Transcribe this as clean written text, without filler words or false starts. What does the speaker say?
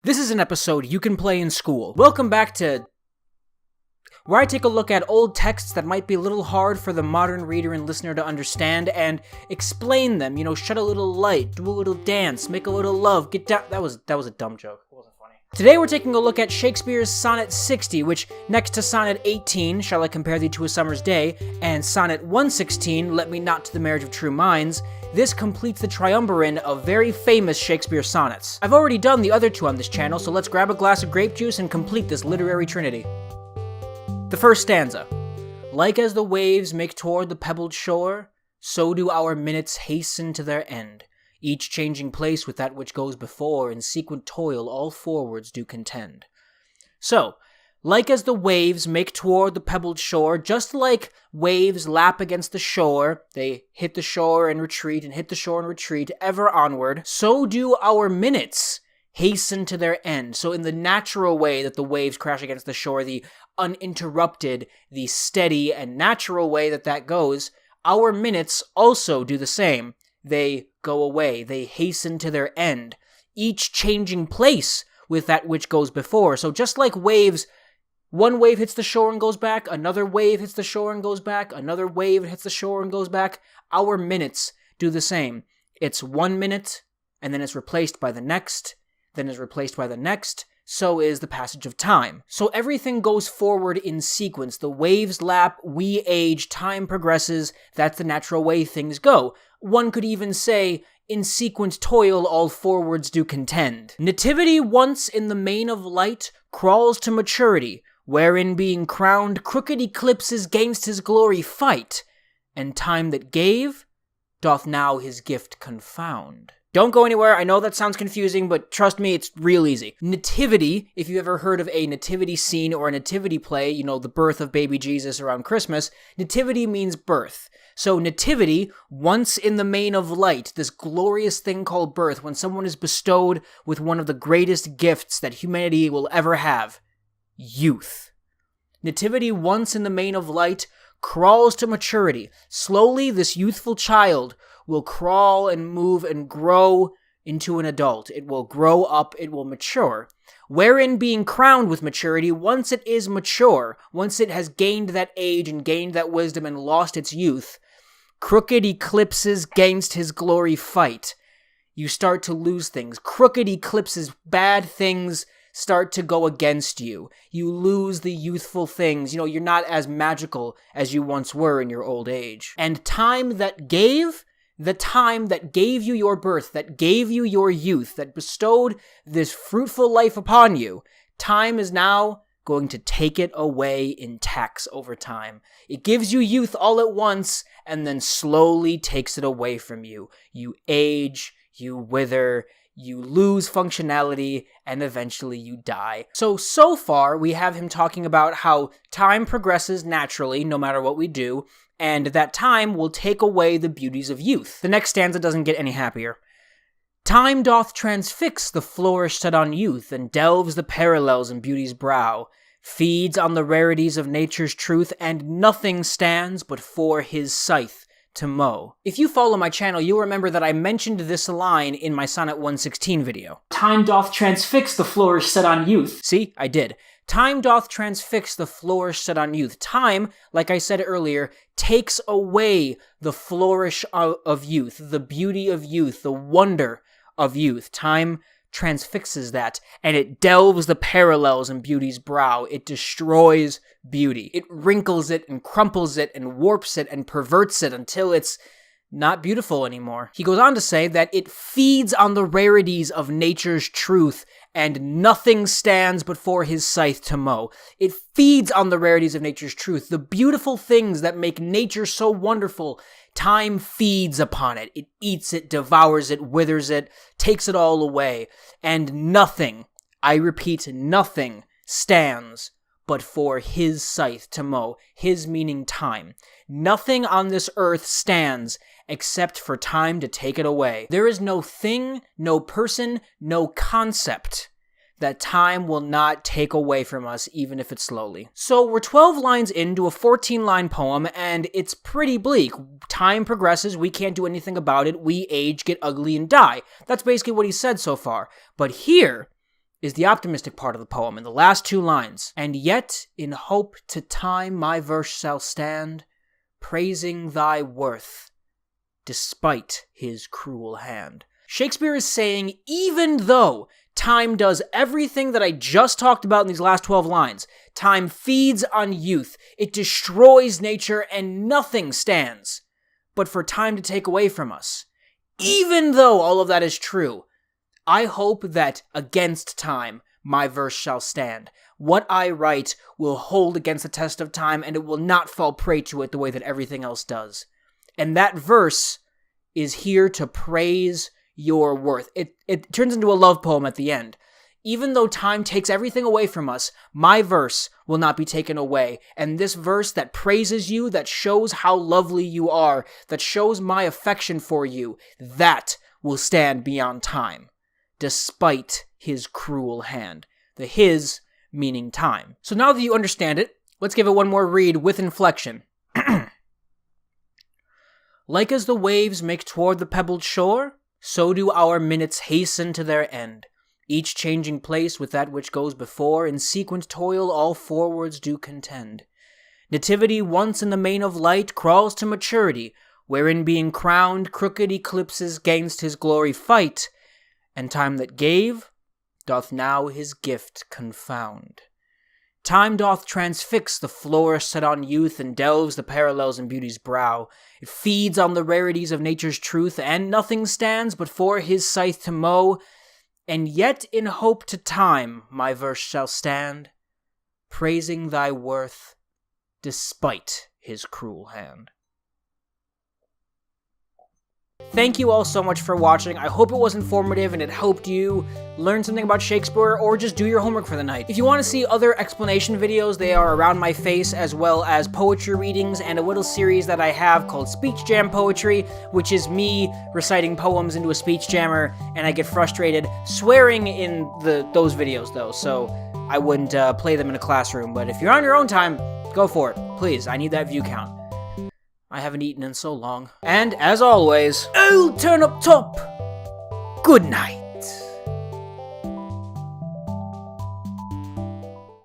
This is an episode you can play in school. Welcome back to where I take a look at old texts that might be a little hard for the modern reader and listener to understand and explain them. Shed a little light, do a little dance, make a little love, get down. That was a dumb joke. It wasn't funny. Today we're taking a look at Shakespeare's Sonnet 60, which, next to Sonnet 18, Shall I Compare Thee to a Summer's Day, and Sonnet 116, Let Me Not to the Marriage of True Minds, this completes the triumvirate of very famous Shakespeare sonnets. I've already done the other two on this channel, so let's grab a glass of grape juice and complete this literary trinity. The first stanza. Like as the waves make toward the pebbled shore, so do our minutes hasten to their end. Each changing place with that which goes before, in sequent toil all forwards do contend. So, like as the waves make toward the pebbled shore, just like waves lap against the shore, they hit the shore and retreat, and hit the shore and retreat, ever onward, so do our minutes hasten to their end. So in the natural way that the waves crash against the shore, the uninterrupted, the steady and natural way that goes, our minutes also do the same. They go away, they hasten to their end, each changing place with that which goes before. So just like waves, one wave hits the shore and goes back, another wave hits the shore and goes back, another wave hits the shore and goes back, our minutes do the same. It's 1 minute, and then it's replaced by the next, then is replaced by the next. So is the passage of time. So everything goes forward in sequence. The waves lap, we age, time progresses. That's the natural way things go. One could even say, in sequent toil all forwards do contend. Nativity once in the main of light crawls to maturity, wherein being crowned crooked eclipses gainst his glory fight, and time that gave doth now his gift confound. Don't go anywhere. I know that sounds confusing, but trust me, it's real easy. Nativity, if you ever heard of a nativity scene or a nativity play, the birth of baby Jesus around Christmas, nativity means birth. So nativity, once in the main of light, this glorious thing called birth, when someone is bestowed with one of the greatest gifts that humanity will ever have, youth. Nativity, once in the main of light, crawls to maturity. Slowly, this youthful child will crawl and move and grow into an adult. It will grow up, it will mature. Wherein being crowned with maturity, once it is mature, once it has gained that age and gained that wisdom and lost its youth, crooked eclipses gainst his glory fight. You start to lose things. Crooked eclipses, bad things start to go against you. You lose the youthful things. You're not as magical as you once were in your old age. And time that gave, the time that gave you your birth, that gave you your youth, that bestowed this fruitful life upon you, time is now going to take it away in tax over time. It gives you youth all at once and then slowly takes it away from you. You age, you wither, you lose functionality, and eventually you die. So far, we have him talking about how time progresses naturally, no matter what we do, and that time will take away the beauties of youth. The next stanza doesn't get any happier. Time doth transfix the flourish set on youth, and delves the parallels in beauty's brow, feeds on the rarities of nature's truth, and nothing stands but for his scythe to mow. If you follow my channel, you'll remember that I mentioned this line in my Sonnet 116 video. Time doth transfix the flourish set on youth. See, I did. Time doth transfix the flourish set on youth. Time, like I said earlier, takes away the flourish of youth, the beauty of youth, the wonder of youth. Time transfixes that, and it delves the parallels in beauty's brow. It destroys beauty. It wrinkles it and crumples it and warps it and perverts it until it's not beautiful anymore. He goes on to say that it feeds on the rarities of nature's truth, and nothing stands but for his scythe to mow. It feeds on the rarities of nature's truth, the beautiful things that make nature so wonderful. Time feeds upon it. It eats it, devours it, withers it, takes it all away. And nothing, I repeat, nothing stands but for his scythe to mow. His meaning time. Nothing on this earth stands except for time to take it away. There is no thing, no person, no concept that time will not take away from us, even if it's slowly. So we're 12 lines into a 14-line poem, and it's pretty bleak. Time progresses, we can't do anything about it, we age, get ugly, and die. That's basically what he said so far. But here, is the optimistic part of the poem in the last 2 lines. And yet, in hope to time, my verse shall stand, praising thy worth, despite his cruel hand. Shakespeare is saying, even though time does everything that I just talked about in these last 12 lines, time feeds on youth, it destroys nature, and nothing stands but for time to take away from us. Even though all of that is true, I hope that against time, my verse shall stand. What I write will hold against the test of time, and it will not fall prey to it the way that everything else does. And that verse is here to praise your worth. It turns into a love poem at the end. Even though time takes everything away from us, my verse will not be taken away. And this verse that praises you, that shows how lovely you are, that shows my affection for you, that will stand beyond time, despite his cruel hand. The his meaning time. So now that you understand it, let's give it one more read with inflection. Like as the waves make toward the pebbled shore, so do our minutes hasten to their end. Each changing place with that which goes before, in sequent toil all forwards do contend. Nativity once in the main of light crawls to maturity, wherein being crowned, crooked eclipses gainst his glory fight, and time that gave doth now his gift confound. Time doth transfix the flourish set on youth, and delves the parallels in beauty's brow. It feeds on the rarities of nature's truth, and nothing stands but for his scythe to mow. And yet in hope to time my verse shall stand, praising thy worth, despite his cruel hand. Thank you all so much for watching. I hope it was informative and it helped you learn something about Shakespeare or just do your homework for the night. If you want to see other explanation videos, they are around my face, as well as poetry readings and a little series that I have called Speech Jam Poetry, which is me reciting poems into a speech jammer, and I get frustrated swearing in those videos though, so I wouldn't play them in a classroom. But if you're on your own time, go for it. Please, I need that view count. I haven't eaten in so long. And, as always, I'll turn up top. Good night.